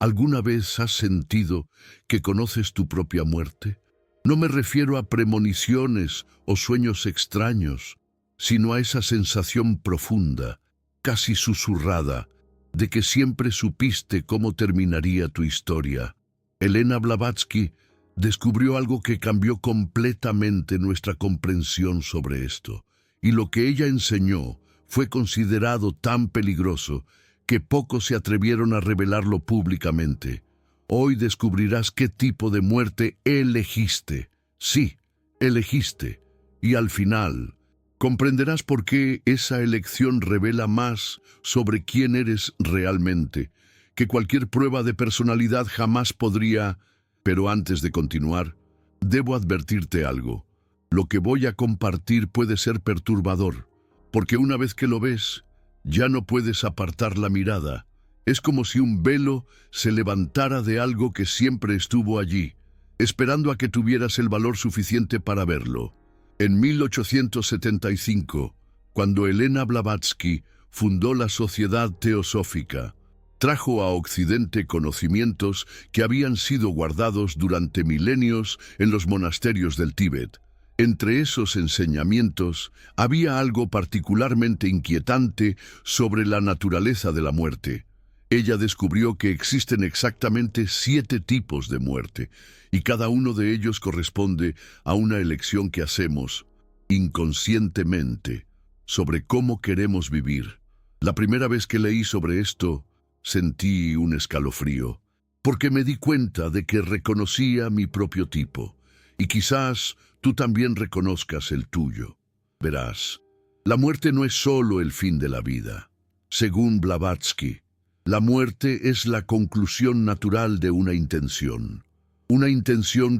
¿Alguna vez has sentido que conoces tu propia muerte? No me refiero a premoniciones o sueños extraños, sino a esa sensación profunda, casi susurrada, de que siempre supiste cómo terminaría tu historia. Elena Blavatsky descubrió algo que cambió completamente nuestra comprensión sobre esto, y lo que ella enseñó fue considerado tan peligroso que pocos se atrevieron a revelarlo públicamente. Hoy descubrirás qué tipo de muerte elegiste. Sí, elegiste. Y al final, comprenderás por qué esa elección revela más sobre quién eres realmente, que cualquier prueba de personalidad jamás podría. Pero antes de continuar, debo advertirte algo. Lo que voy a compartir puede ser perturbador, porque una vez que lo ves, ya no puedes apartar la mirada. Es como si un velo se levantara de algo que siempre estuvo allí, esperando a que tuvieras el valor suficiente para verlo. En 1875, cuando Elena Blavatsky fundó la Sociedad Teosófica, trajo a Occidente conocimientos que habían sido guardados durante milenios en los monasterios del Tíbet. Entre esos enseñamientos había algo particularmente inquietante sobre la naturaleza de la muerte. Ella descubrió que existen exactamente 7 tipos de muerte, y cada uno de ellos corresponde a una elección que hacemos inconscientemente sobre cómo queremos vivir. La primera vez que leí sobre esto, sentí un escalofrío, porque me di cuenta de que reconocía mi propio tipo, y quizás tú también reconozcas el tuyo. Verás, la muerte no es solo el fin de la vida. Según Blavatsky, la muerte es la conclusión natural de una intención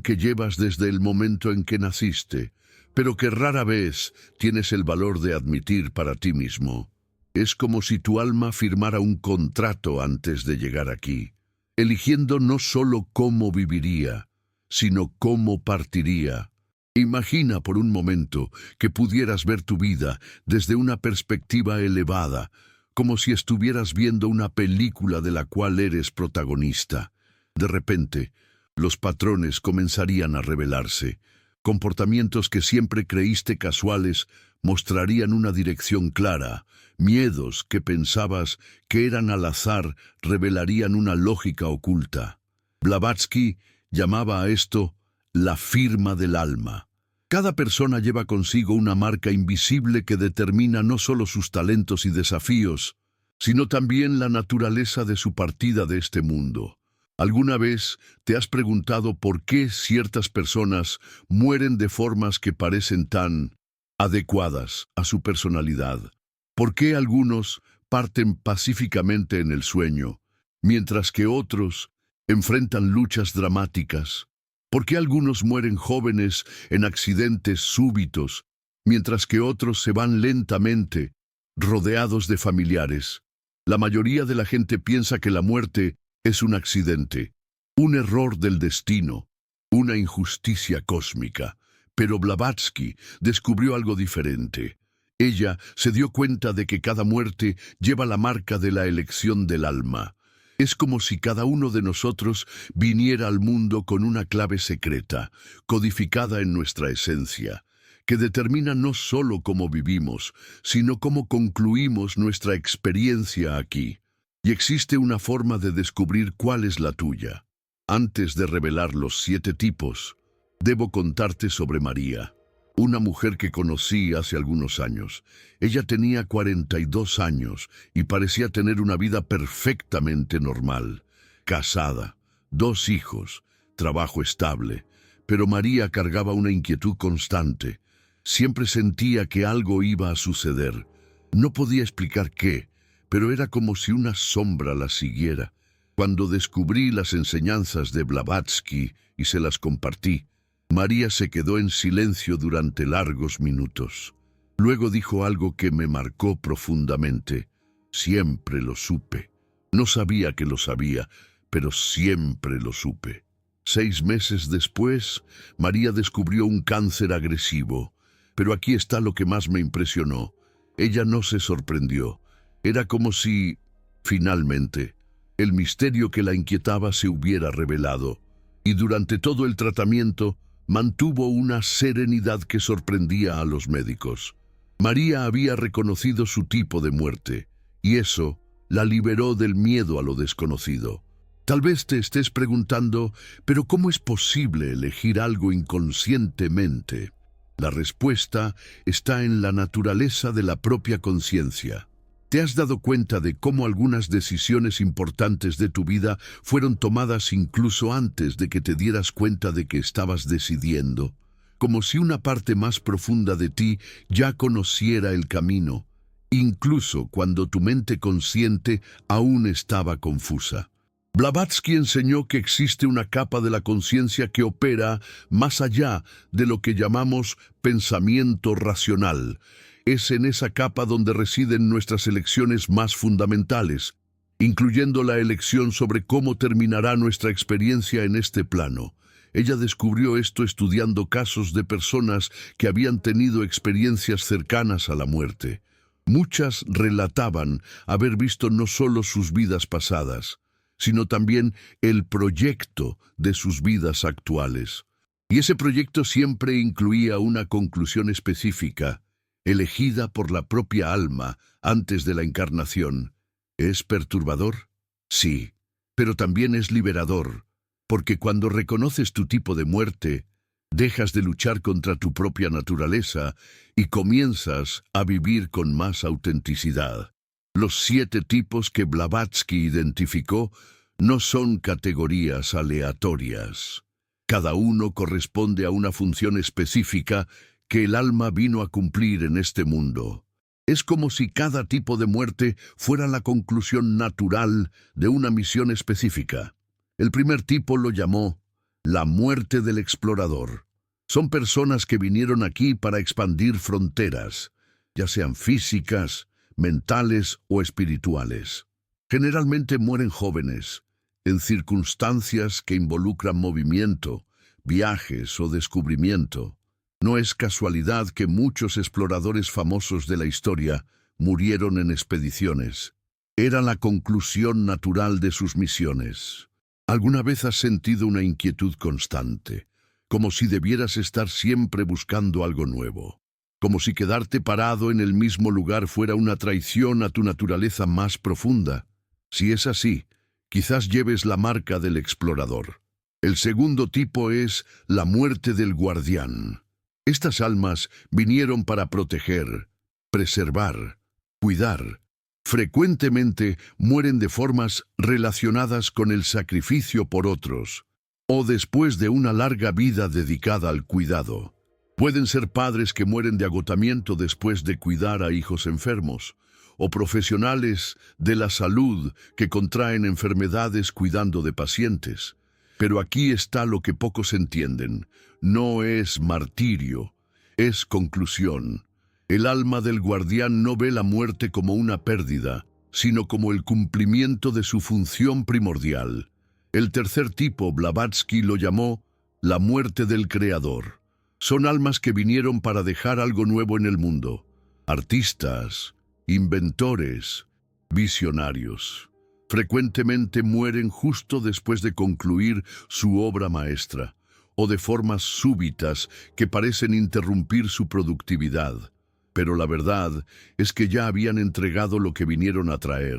que llevas desde el momento en que naciste, pero que rara vez tienes el valor de admitir para ti mismo. Es como si tu alma firmara un contrato antes de llegar aquí, eligiendo no solo cómo viviría, sino cómo partiría. Imagina por un momento que pudieras ver tu vida desde una perspectiva elevada, como si estuvieras viendo una película de la cual eres protagonista. De repente, los patrones comenzarían a revelarse. Comportamientos que siempre creíste casuales mostrarían una dirección clara. Miedos que pensabas que eran al azar revelarían una lógica oculta. Blavatsky llamaba a esto la firma del alma. Cada persona lleva consigo una marca invisible que determina no solo sus talentos y desafíos, sino también la naturaleza de su partida de este mundo. ¿Alguna vez te has preguntado por qué ciertas personas mueren de formas que parecen tan adecuadas a su personalidad? ¿Por qué algunos parten pacíficamente en el sueño, mientras que otros enfrentan luchas dramáticas? ¿Por qué algunos mueren jóvenes en accidentes súbitos, mientras que otros se van lentamente, rodeados de familiares? La mayoría de la gente piensa que la muerte es un accidente, un error del destino, una injusticia cósmica. Pero Blavatsky descubrió algo diferente. Ella se dio cuenta de que cada muerte lleva la marca de la elección del alma. Es como si cada uno de nosotros viniera al mundo con una clave secreta, codificada en nuestra esencia, que determina no solo cómo vivimos, sino cómo concluimos nuestra experiencia aquí. Y existe una forma de descubrir cuál es la tuya. Antes de revelar los 7 tipos, debo contarte sobre María, una mujer que conocí hace algunos años. Ella tenía 42 años y parecía tener una vida perfectamente normal. Casada, 2 hijos, trabajo estable. Pero María cargaba una inquietud constante. Siempre sentía que algo iba a suceder. No podía explicar qué, pero era como si una sombra la siguiera. Cuando descubrí las enseñanzas de Blavatsky y se las compartí, María se quedó en silencio durante largos minutos. Luego dijo algo que me marcó profundamente. Siempre lo supe. No sabía que lo sabía, pero siempre lo supe. 6 meses después, María descubrió un cáncer agresivo. Pero aquí está lo que más me impresionó. Ella no se sorprendió. Era como si, finalmente, el misterio que la inquietaba se hubiera revelado, y durante todo el tratamiento mantuvo una serenidad que sorprendía a los médicos. María había reconocido su tipo de muerte, y eso la liberó del miedo a lo desconocido. Tal vez te estés preguntando, ¿pero cómo es posible elegir algo inconscientemente? La respuesta está en la naturaleza de la propia conciencia. ¿Te has dado cuenta de cómo algunas decisiones importantes de tu vida fueron tomadas incluso antes de que te dieras cuenta de que estabas decidiendo? Como si una parte más profunda de ti ya conociera el camino, incluso cuando tu mente consciente aún estaba confusa. Blavatsky enseñó que existe una capa de la conciencia que opera más allá de lo que llamamos pensamiento racional. Es en esa capa donde residen nuestras elecciones más fundamentales, incluyendo la elección sobre cómo terminará nuestra experiencia en este plano. Ella descubrió esto estudiando casos de personas que habían tenido experiencias cercanas a la muerte. Muchas relataban haber visto no solo sus vidas pasadas, sino también el proyecto de sus vidas actuales. Y ese proyecto siempre incluía una conclusión específica, elegida por la propia alma antes de la encarnación. ¿Es perturbador? Sí, pero también es liberador, porque cuando reconoces tu tipo de muerte, dejas de luchar contra tu propia naturaleza y comienzas a vivir con más autenticidad. Los 7 tipos que Blavatsky identificó no son categorías aleatorias. Cada uno corresponde a una función específica que el alma vino a cumplir en este mundo. Es como si cada tipo de muerte fuera la conclusión natural de una misión específica. El primer tipo lo llamó la muerte del explorador. Son personas que vinieron aquí para expandir fronteras, ya sean físicas, mentales o espirituales. Generalmente mueren jóvenes, en circunstancias que involucran movimiento, viajes o descubrimiento. No es casualidad que muchos exploradores famosos de la historia murieron en expediciones. Era la conclusión natural de sus misiones. ¿Alguna vez has sentido una inquietud constante, como si debieras estar siempre buscando algo nuevo? Como si quedarte parado en el mismo lugar fuera una traición a tu naturaleza más profunda? Si es así, quizás lleves la marca del explorador. El segundo tipo es la muerte del guardián. Estas almas vinieron para proteger, preservar, cuidar. Frecuentemente mueren de formas relacionadas con el sacrificio por otros, o después de una larga vida dedicada al cuidado. Pueden ser padres que mueren de agotamiento después de cuidar a hijos enfermos, o profesionales de la salud que contraen enfermedades cuidando de pacientes. Pero aquí está lo que pocos entienden. No es martirio, es conclusión. El alma del guardián no ve la muerte como una pérdida, sino como el cumplimiento de su función primordial. El tercer tipo, Blavatsky lo llamó la muerte del creador. Son almas que vinieron para dejar algo nuevo en el mundo. Artistas, inventores, visionarios. Frecuentemente mueren justo después de concluir su obra maestra, o de formas súbitas que parecen interrumpir su productividad. Pero la verdad es que ya habían entregado lo que vinieron a traer.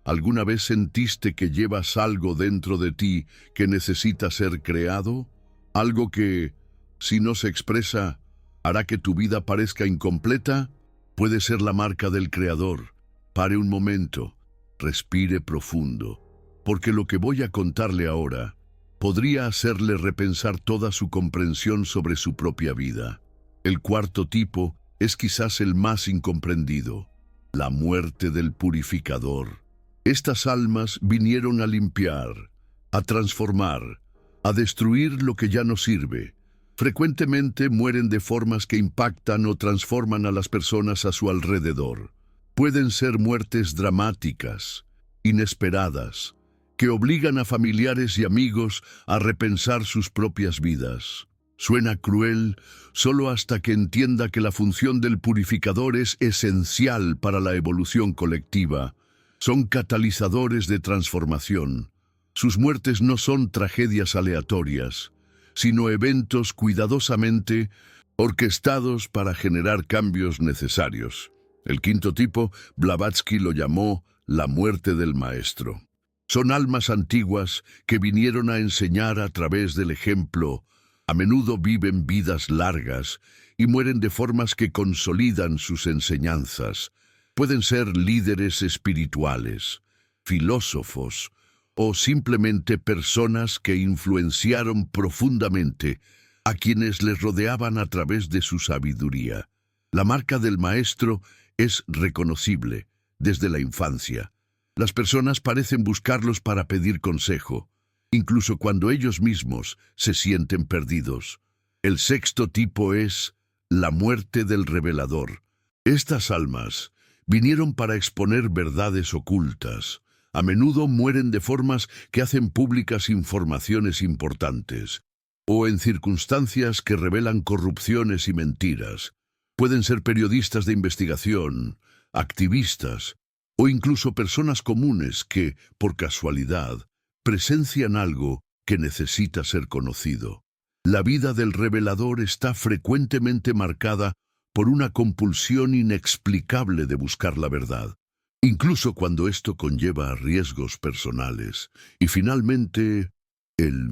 ¿Alguna vez sentiste que llevas algo dentro de ti que necesita ser creado? Algo que, si no se expresa, hará que tu vida parezca incompleta. Puede ser la marca del Creador. Pare un momento, respire profundo, porque lo que voy a contarle ahora podría hacerle repensar toda su comprensión sobre su propia vida. El cuarto tipo es quizás el más incomprendido, la muerte del purificador. Estas almas vinieron a limpiar, a transformar, a destruir lo que ya no sirve. Frecuentemente mueren de formas que impactan o transforman a las personas a su alrededor. Pueden ser muertes dramáticas, inesperadas, que obligan a familiares y amigos a repensar sus propias vidas. Suena cruel solo hasta que entienda que la función del purificador es esencial para la evolución colectiva. Son catalizadores de transformación. Sus muertes no son tragedias aleatorias, sino eventos cuidadosamente orquestados para generar cambios necesarios. El quinto tipo, Blavatsky lo llamó la muerte del maestro. Son almas antiguas que vinieron a enseñar a través del ejemplo. A menudo viven vidas largas y mueren de formas que consolidan sus enseñanzas. Pueden ser líderes espirituales, filósofos o simplemente personas que influenciaron profundamente a quienes les rodeaban a través de su sabiduría. La marca del maestro es reconocible desde la infancia. Las personas parecen buscarlos para pedir consejo, incluso cuando ellos mismos se sienten perdidos. El sexto tipo es la muerte del revelador. Estas almas vinieron para exponer verdades ocultas. A menudo mueren de formas que hacen públicas informaciones importantes, o en circunstancias que revelan corrupciones y mentiras. Pueden ser periodistas de investigación, activistas, o incluso personas comunes que, por casualidad, presencian algo que necesita ser conocido. La vida del revelador está frecuentemente marcada por una compulsión inexplicable de buscar la verdad, incluso cuando esto conlleva riesgos personales. Y finalmente, el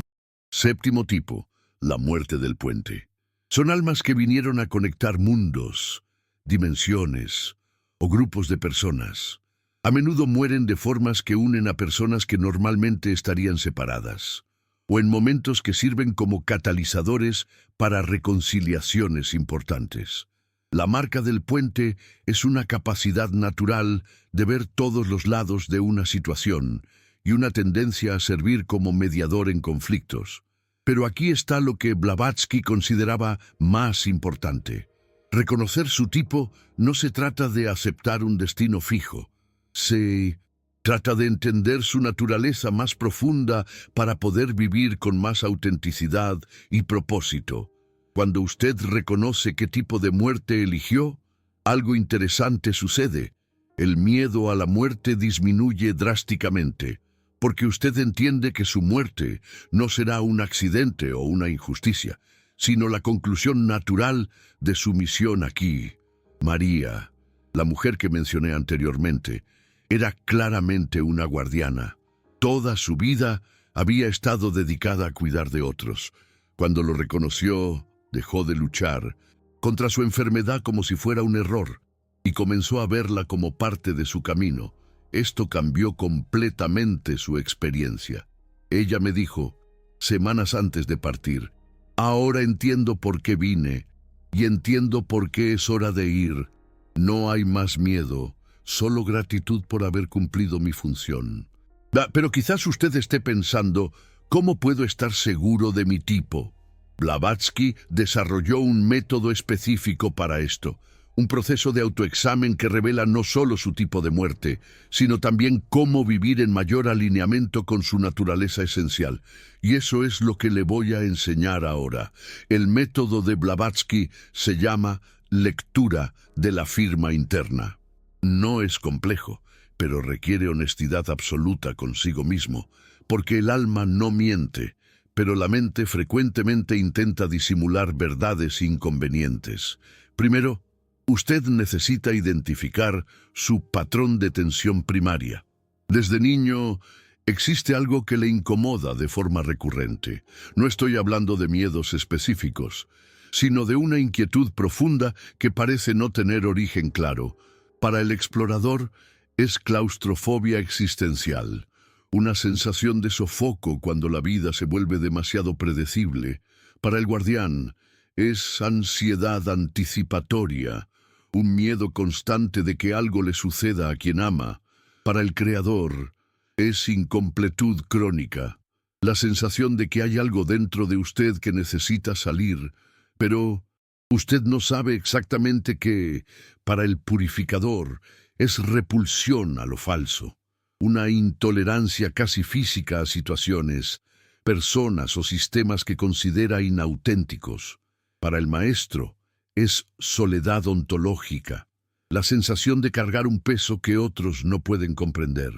séptimo tipo, la muerte del puente. Son almas que vinieron a conectar mundos, dimensiones o grupos de personas. A menudo mueren de formas que unen a personas que normalmente estarían separadas, o en momentos que sirven como catalizadores para reconciliaciones importantes. La marca del puente es una capacidad natural de ver todos los lados de una situación y una tendencia a servir como mediador en conflictos. Pero aquí está lo que Blavatsky consideraba más importante. Reconocer su tipo no se trata de aceptar un destino fijo. Se trata de entender su naturaleza más profunda para poder vivir con más autenticidad y propósito. Cuando usted reconoce qué tipo de muerte eligió, algo interesante sucede. El miedo a la muerte disminuye drásticamente, porque usted entiende que su muerte no será un accidente o una injusticia, sino la conclusión natural de su misión aquí. María, la mujer que mencioné anteriormente, era claramente una guardiana. Toda su vida había estado dedicada a cuidar de otros. Cuando lo reconoció, dejó de luchar contra su enfermedad como si fuera un error y comenzó a verla como parte de su camino. Esto cambió completamente su experiencia. Ella me dijo, semanas antes de partir, ahora entiendo por qué vine y entiendo por qué es hora de ir. No hay más miedo, solo gratitud por haber cumplido mi función. Pero quizás usted esté pensando, ¿cómo puedo estar seguro de mi tipo? Blavatsky desarrolló un método específico para esto, un proceso de autoexamen que revela no solo su tipo de muerte, sino también cómo vivir en mayor alineamiento con su naturaleza esencial. Y eso es lo que le voy a enseñar ahora. El método de Blavatsky se llama lectura de la firma interna. No es complejo, pero requiere honestidad absoluta consigo mismo, porque el alma no miente, pero la mente frecuentemente intenta disimular verdades inconvenientes. Primero, usted necesita identificar su patrón de tensión primaria. Desde niño, existe algo que le incomoda de forma recurrente. No estoy hablando de miedos específicos, sino de una inquietud profunda que parece no tener origen claro. Para el explorador, es claustrofobia existencial, una sensación de sofoco cuando la vida se vuelve demasiado predecible. Para el guardián, es ansiedad anticipatoria, un miedo constante de que algo le suceda a quien ama. Para el creador, es incompletud crónica, la sensación de que hay algo dentro de usted que necesita salir, pero usted no sabe exactamente qué. Para el purificador, es repulsión a lo falso, una intolerancia casi física a situaciones, personas o sistemas que considera inauténticos. Para el maestro, es soledad ontológica, la sensación de cargar un peso que otros no pueden comprender.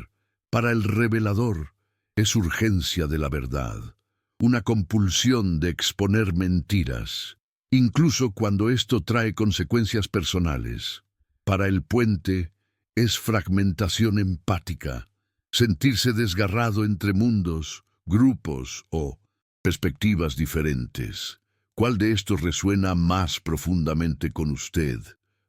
Para el revelador, es urgencia de la verdad, una compulsión de exponer mentiras, incluso cuando esto trae consecuencias personales. Para el puente, es fragmentación empática, sentirse desgarrado entre mundos, grupos o perspectivas diferentes. ¿Cuál de estos resuena más profundamente con usted?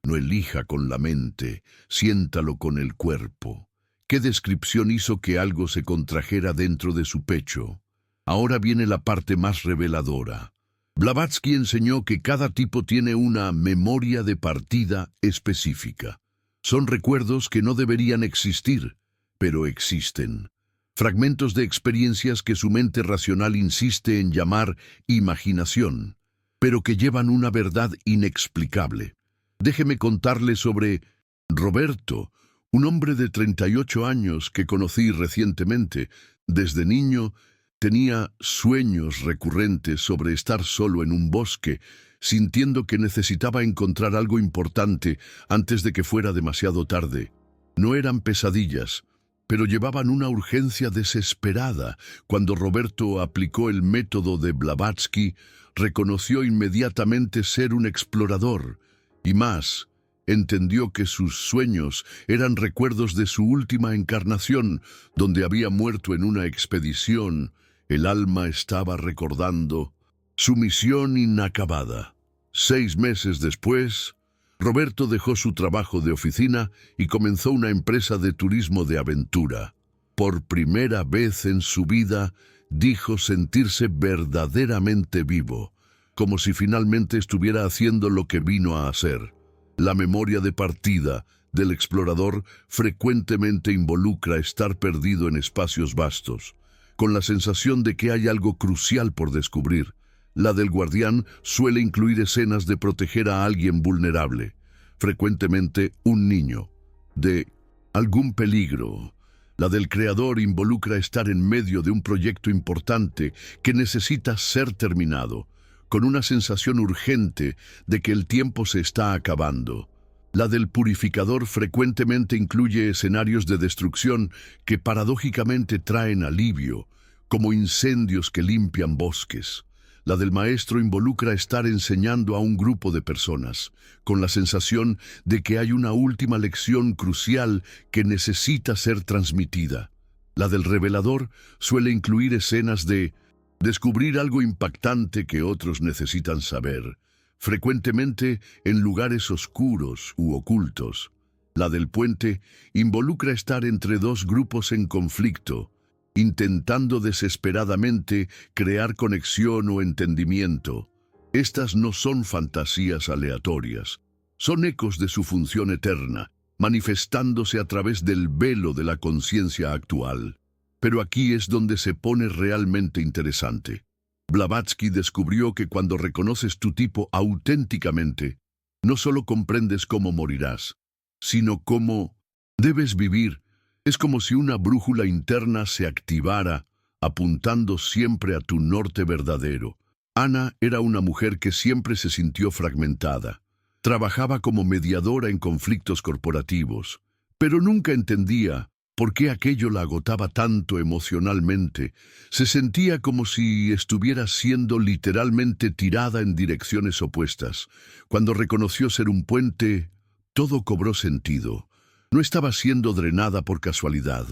No elija con la mente, siéntalo con el cuerpo. ¿Qué descripción hizo que algo se contrajera dentro de su pecho? Ahora viene la parte más reveladora. Blavatsky enseñó que cada tipo tiene una memoria de partida específica. Son recuerdos que no deberían existir, pero existen. Fragmentos de experiencias que su mente racional insiste en llamar imaginación, pero que llevan una verdad inexplicable. Déjeme contarle sobre Roberto, un hombre de 38 años que conocí recientemente. Desde niño tenía sueños recurrentes sobre estar solo en un bosque, sintiendo que necesitaba encontrar algo importante antes de que fuera demasiado tarde. No eran pesadillas, pero llevaban una urgencia desesperada. Cuando Roberto aplicó el método de Blavatsky, reconoció inmediatamente ser un explorador, y más, entendió que sus sueños eran recuerdos de su última encarnación, donde había muerto en una expedición. El alma estaba recordando su misión inacabada. 6 meses después, Roberto dejó su trabajo de oficina y comenzó una empresa de turismo de aventura. Por primera vez en su vida, dijo sentirse verdaderamente vivo, como si finalmente estuviera haciendo lo que vino a hacer. La memoria de partida del explorador frecuentemente involucra estar perdido en espacios vastos, con la sensación de que hay algo crucial por descubrir. La del guardián suele incluir escenas de proteger a alguien vulnerable, frecuentemente un niño, de algún peligro. La del creador involucra estar en medio de un proyecto importante que necesita ser terminado, con una sensación urgente de que el tiempo se está acabando. La del purificador frecuentemente incluye escenarios de destrucción que paradójicamente traen alivio, como incendios que limpian bosques. La del maestro involucra estar enseñando a un grupo de personas, con la sensación de que hay una última lección crucial que necesita ser transmitida. La del revelador suele incluir escenas de descubrir algo impactante que otros necesitan saber, frecuentemente en lugares oscuros u ocultos. La del puente involucra estar entre dos grupos en conflicto, intentando desesperadamente crear conexión o entendimiento. Estas no son fantasías aleatorias, son ecos de su función eterna, manifestándose a través del velo de la conciencia actual. Pero aquí es donde se pone realmente interesante. Blavatsky descubrió que cuando reconoces tu tipo auténticamente, no solo comprendes cómo morirás, sino cómo debes vivir. Es como si una brújula interna se activara, apuntando siempre a tu norte verdadero. Ana era una mujer que siempre se sintió fragmentada. Trabajaba como mediadora en conflictos corporativos, pero nunca entendía por qué aquello la agotaba tanto emocionalmente. Se sentía como si estuviera siendo literalmente tirada en direcciones opuestas. Cuando reconoció ser un puente, todo cobró sentido. No estaba siendo drenada por casualidad.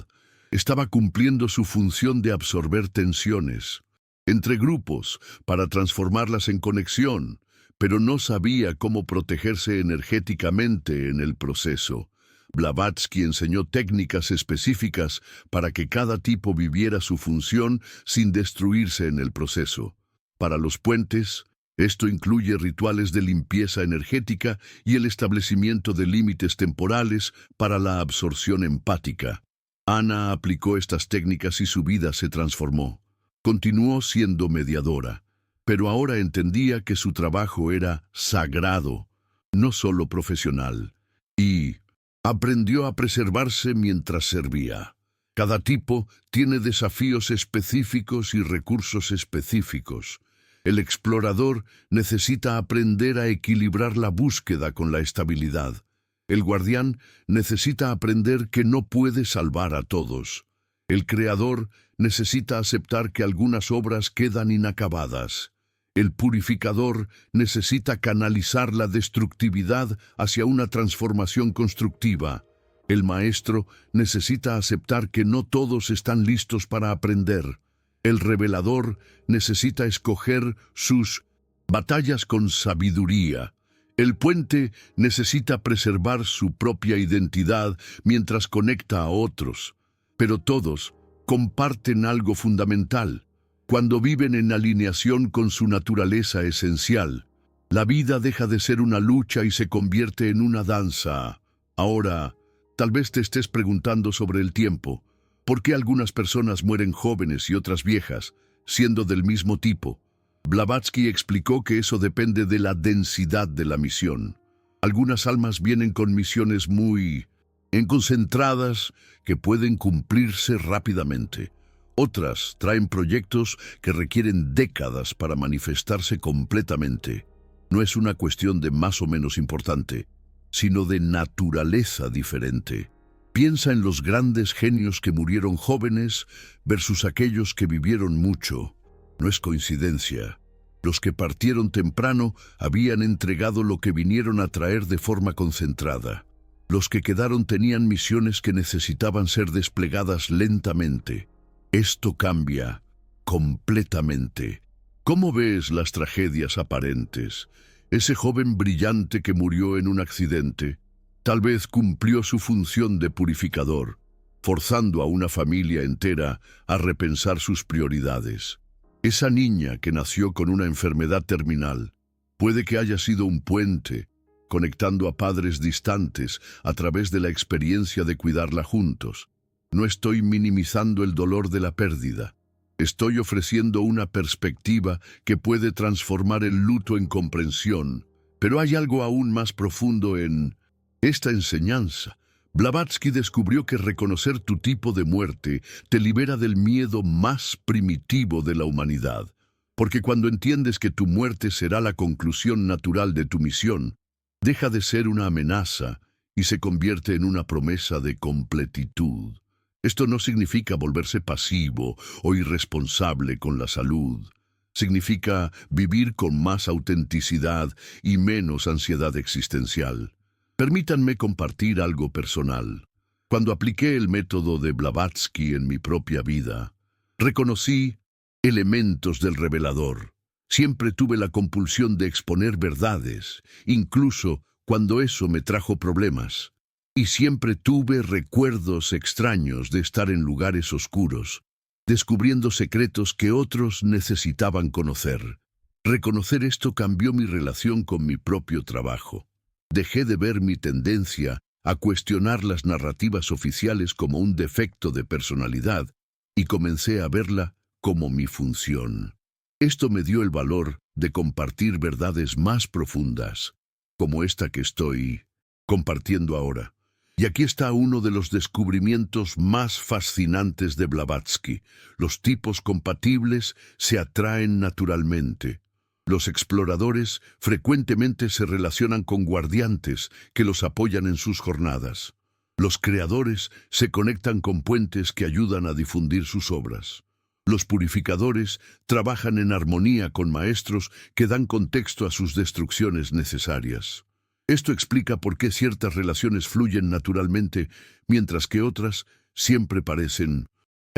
Estaba cumpliendo su función de absorber tensiones entre grupos para transformarlas en conexión, pero no sabía cómo protegerse energéticamente en el proceso. Blavatsky enseñó técnicas específicas para que cada tipo viviera su función sin destruirse en el proceso. Para los puentes, esto incluye rituales de limpieza energética y el establecimiento de límites temporales para la absorción empática. Ana aplicó estas técnicas y su vida se transformó. Continuó siendo mediadora, pero ahora entendía que su trabajo era sagrado, no solo profesional, y aprendió a preservarse mientras servía. Cada tipo tiene desafíos específicos y recursos específicos. El explorador necesita aprender a equilibrar la búsqueda con la estabilidad. El guardián necesita aprender que no puede salvar a todos. El creador necesita aceptar que algunas obras quedan inacabadas. El purificador necesita canalizar la destructividad hacia una transformación constructiva. El maestro necesita aceptar que no todos están listos para aprender. El revelador necesita escoger sus batallas con sabiduría. El puente necesita preservar su propia identidad mientras conecta a otros. Pero todos comparten algo fundamental. Cuando viven en alineación con su naturaleza esencial, la vida deja de ser una lucha y se convierte en una danza. Ahora, tal vez te estés preguntando sobre el tiempo. ¿Por qué algunas personas mueren jóvenes y otras viejas, siendo del mismo tipo? Blavatsky explicó que eso depende de la densidad de la misión. Algunas almas vienen con misiones muy concentradas que pueden cumplirse rápidamente. Otras traen proyectos que requieren décadas para manifestarse completamente. No es una cuestión de más o menos importante, sino de naturaleza diferente. Piensa en los grandes genios que murieron jóvenes versus aquellos que vivieron mucho. No es coincidencia. Los que partieron temprano habían entregado lo que vinieron a traer de forma concentrada. Los que quedaron tenían misiones que necesitaban ser desplegadas lentamente. Esto cambia completamente. ¿Cómo ves las tragedias aparentes? Ese joven brillante que murió en un accidente, tal vez cumplió su función de purificador, forzando a una familia entera a repensar sus prioridades. Esa niña que nació con una enfermedad terminal puede que haya sido un puente, conectando a padres distantes a través de la experiencia de cuidarla juntos. No estoy minimizando el dolor de la pérdida. Estoy ofreciendo una perspectiva que puede transformar el luto en comprensión, pero hay algo aún más profundo en esta enseñanza. Blavatsky descubrió que reconocer tu tipo de muerte te libera del miedo más primitivo de la humanidad, porque cuando entiendes que tu muerte será la conclusión natural de tu misión, deja de ser una amenaza y se convierte en una promesa de completitud. Esto no significa volverse pasivo o irresponsable con la salud. Significa vivir con más autenticidad y menos ansiedad existencial. Permítanme compartir algo personal. Cuando apliqué el método de Blavatsky en mi propia vida, reconocí elementos del revelador. Siempre tuve la compulsión de exponer verdades, incluso cuando eso me trajo problemas. Y siempre tuve recuerdos extraños de estar en lugares oscuros, descubriendo secretos que otros necesitaban conocer. Reconocer esto cambió mi relación con mi propio trabajo. Dejé de ver mi tendencia a cuestionar las narrativas oficiales como un defecto de personalidad y comencé a verla como mi función. Esto me dio el valor de compartir verdades más profundas, como esta que estoy compartiendo ahora. Y aquí está uno de los descubrimientos más fascinantes de Blavatsky. Los tipos compatibles se atraen naturalmente. Los exploradores frecuentemente se relacionan con guardiantes que los apoyan en sus jornadas. Los creadores se conectan con puentes que ayudan a difundir sus obras. Los purificadores trabajan en armonía con maestros que dan contexto a sus destrucciones necesarias. Esto explica por qué ciertas relaciones fluyen naturalmente, mientras que otras siempre parecen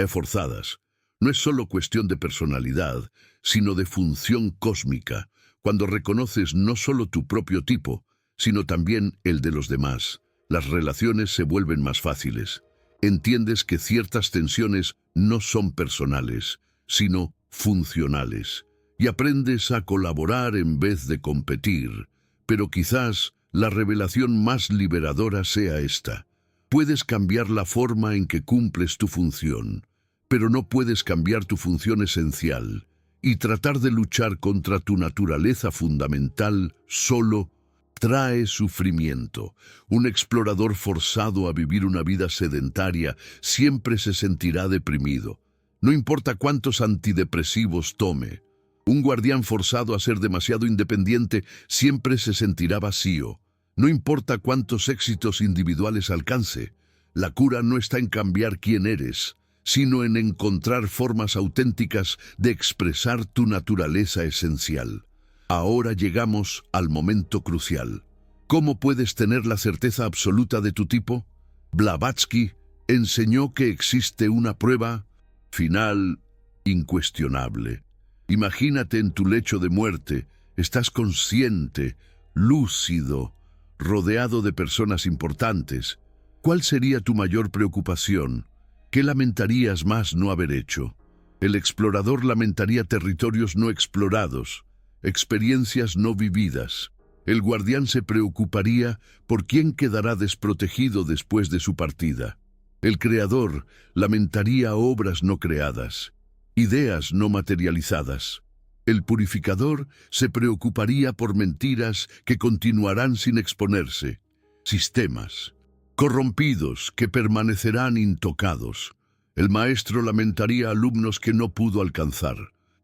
forzadas. No es solo cuestión de personalidad, sino de función cósmica, cuando reconoces no solo tu propio tipo, sino también el de los demás. Las relaciones se vuelven más fáciles. Entiendes que ciertas tensiones no son personales, sino funcionales, y aprendes a colaborar en vez de competir. Pero quizás la revelación más liberadora sea esta. Puedes cambiar la forma en que cumples tu función, pero no puedes cambiar tu función esencial, y tratar de luchar contra tu naturaleza fundamental solo trae sufrimiento. Un explorador forzado a vivir una vida sedentaria siempre se sentirá deprimido, no importa cuántos antidepresivos tome. Un guardián forzado a ser demasiado independiente siempre se sentirá vacío. No importa cuántos éxitos individuales alcance, la cura no está en cambiar quién eres, sino en encontrar formas auténticas de expresar tu naturaleza esencial. Ahora llegamos al momento crucial. ¿Cómo puedes tener la certeza absoluta de tu tipo? Blavatsky enseñó que existe una prueba final incuestionable. Imagínate en tu lecho de muerte, estás consciente, lúcido, rodeado de personas importantes. ¿Cuál sería tu mayor preocupación? ¿Qué lamentarías más no haber hecho? El explorador lamentaría territorios no explorados, experiencias no vividas. El guardián se preocuparía por quién quedará desprotegido después de su partida. El creador lamentaría obras no creadas, ideas no materializadas. El purificador se preocuparía por mentiras que continuarán sin exponerse, sistemas corrompidos que permanecerán intocados. El maestro lamentaría alumnos que no pudo alcanzar,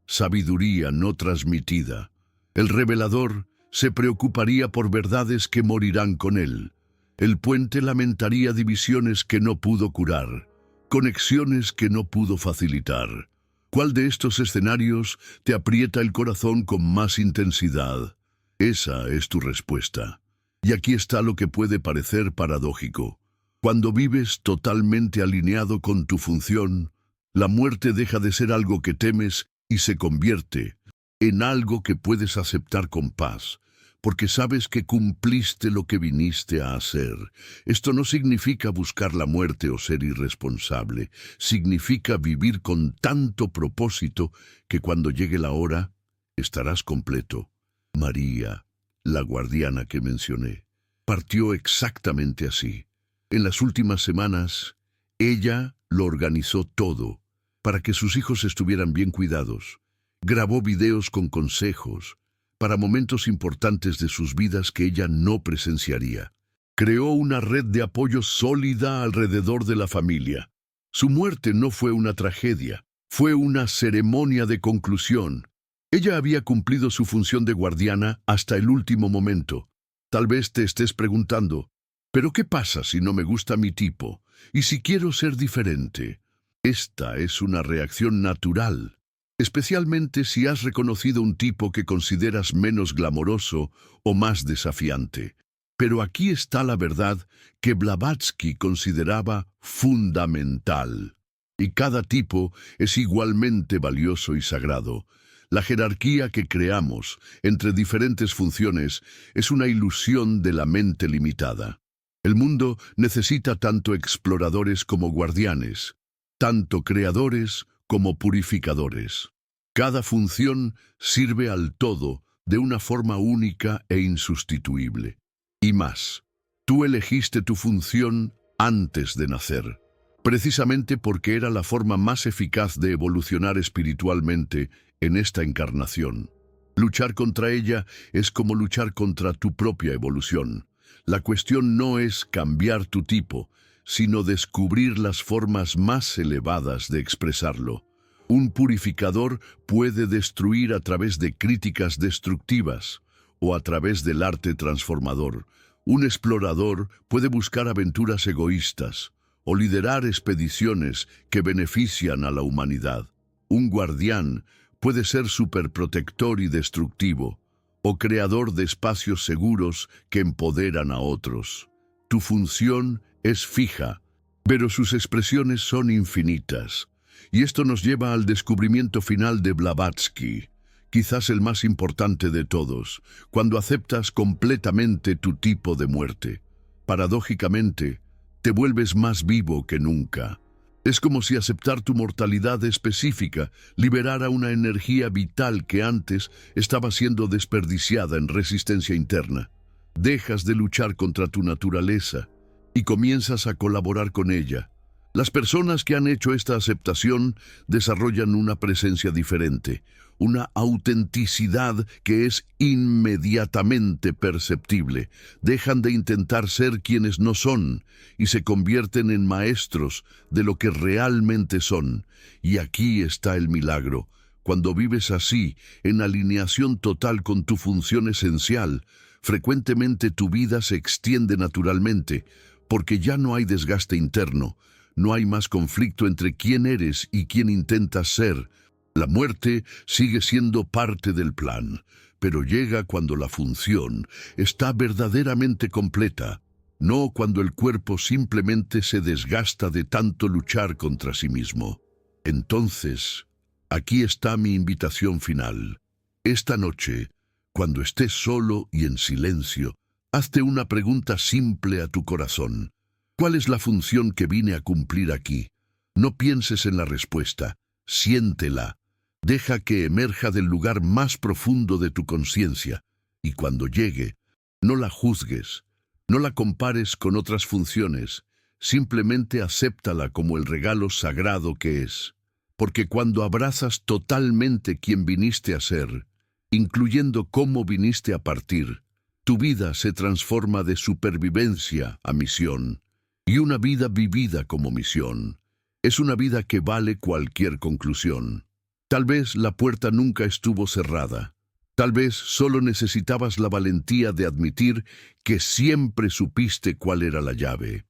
sabiduría no transmitida. El revelador se preocuparía por verdades que morirán con él. El puente lamentaría divisiones que no pudo curar, conexiones que no pudo facilitar. ¿Cuál de estos escenarios te aprieta el corazón con más intensidad? Esa es tu respuesta. Y aquí está lo que puede parecer paradójico. Cuando vives totalmente alineado con tu función, la muerte deja de ser algo que temes y se convierte en algo que puedes aceptar con paz, porque sabes que cumpliste lo que viniste a hacer. Esto no significa buscar la muerte o ser irresponsable, significa vivir con tanto propósito que cuando llegue la hora, estarás completo. María, la guardiana que mencioné, partió exactamente así. En las últimas semanas, ella lo organizó todo para que sus hijos estuvieran bien cuidados. Grabó videos con consejos para momentos importantes de sus vidas que ella no presenciaría. Creó una red de apoyo sólida alrededor de la familia. Su muerte no fue una tragedia, fue una ceremonia de conclusión. Ella había cumplido su función de guardiana hasta el último momento. Tal vez te estés preguntando, ¿pero qué pasa si no me gusta mi tipo? ¿Y si quiero ser diferente? Esta es una reacción natural, especialmente si has reconocido un tipo que consideras menos glamoroso o más desafiante. Pero aquí está la verdad que Blavatsky consideraba fundamental. Y cada tipo es igualmente valioso y sagrado. La jerarquía que creamos entre diferentes funciones es una ilusión de la mente limitada. El mundo necesita tanto exploradores como guardianes, tanto creadores como purificadores. Cada función sirve al todo de una forma única e insustituible. Y más, tú elegiste tu función antes de nacer, precisamente porque era la forma más eficaz de evolucionar espiritualmente en esta encarnación. Luchar contra ella es como luchar contra tu propia evolución. La cuestión no es cambiar tu tipo, sino descubrir las formas más elevadas de expresarlo. Un purificador puede destruir a través de críticas destructivas o a través del arte transformador. Un explorador puede buscar aventuras egoístas o liderar expediciones que benefician a la humanidad. Un guardián puede ser superprotector y destructivo, o creador de espacios seguros que empoderan a otros. Tu función es fija, pero sus expresiones son infinitas. Y esto nos lleva al descubrimiento final de Blavatsky, quizás el más importante de todos, cuando aceptas completamente tu tipo de muerte. Paradójicamente, te vuelves más vivo que nunca. Es como si aceptar tu mortalidad específica liberara una energía vital que antes estaba siendo desperdiciada en resistencia interna. Dejas de luchar contra tu naturaleza y comienzas a colaborar con ella. Las personas que han hecho esta aceptación desarrollan una presencia diferente, una autenticidad que es inmediatamente perceptible. Dejan de intentar ser quienes no son y se convierten en maestros de lo que realmente son. Y aquí está el milagro. Cuando vives así, en alineación total con tu función esencial, frecuentemente tu vida se extiende naturalmente, porque ya no hay desgaste interno, no hay más conflicto entre quién eres y quién intentas ser. La muerte sigue siendo parte del plan, pero llega cuando la función está verdaderamente completa, no cuando el cuerpo simplemente se desgasta de tanto luchar contra sí mismo. Entonces, aquí está mi invitación final. Esta noche, cuando estés solo y en silencio, hazte una pregunta simple a tu corazón. ¿Cuál es la función que vine a cumplir aquí? No pienses en la respuesta, siéntela. Deja que emerja del lugar más profundo de tu conciencia, y cuando llegue, no la juzgues, no la compares con otras funciones, simplemente acéptala como el regalo sagrado que es. Porque cuando abrazas totalmente quien viniste a ser, incluyendo cómo viniste a partir, tu vida se transforma de supervivencia a misión, y una vida vivida como misión es una vida que vale cualquier conclusión. Tal vez la puerta nunca estuvo cerrada. Tal vez solo necesitabas la valentía de admitir que siempre supiste cuál era la llave.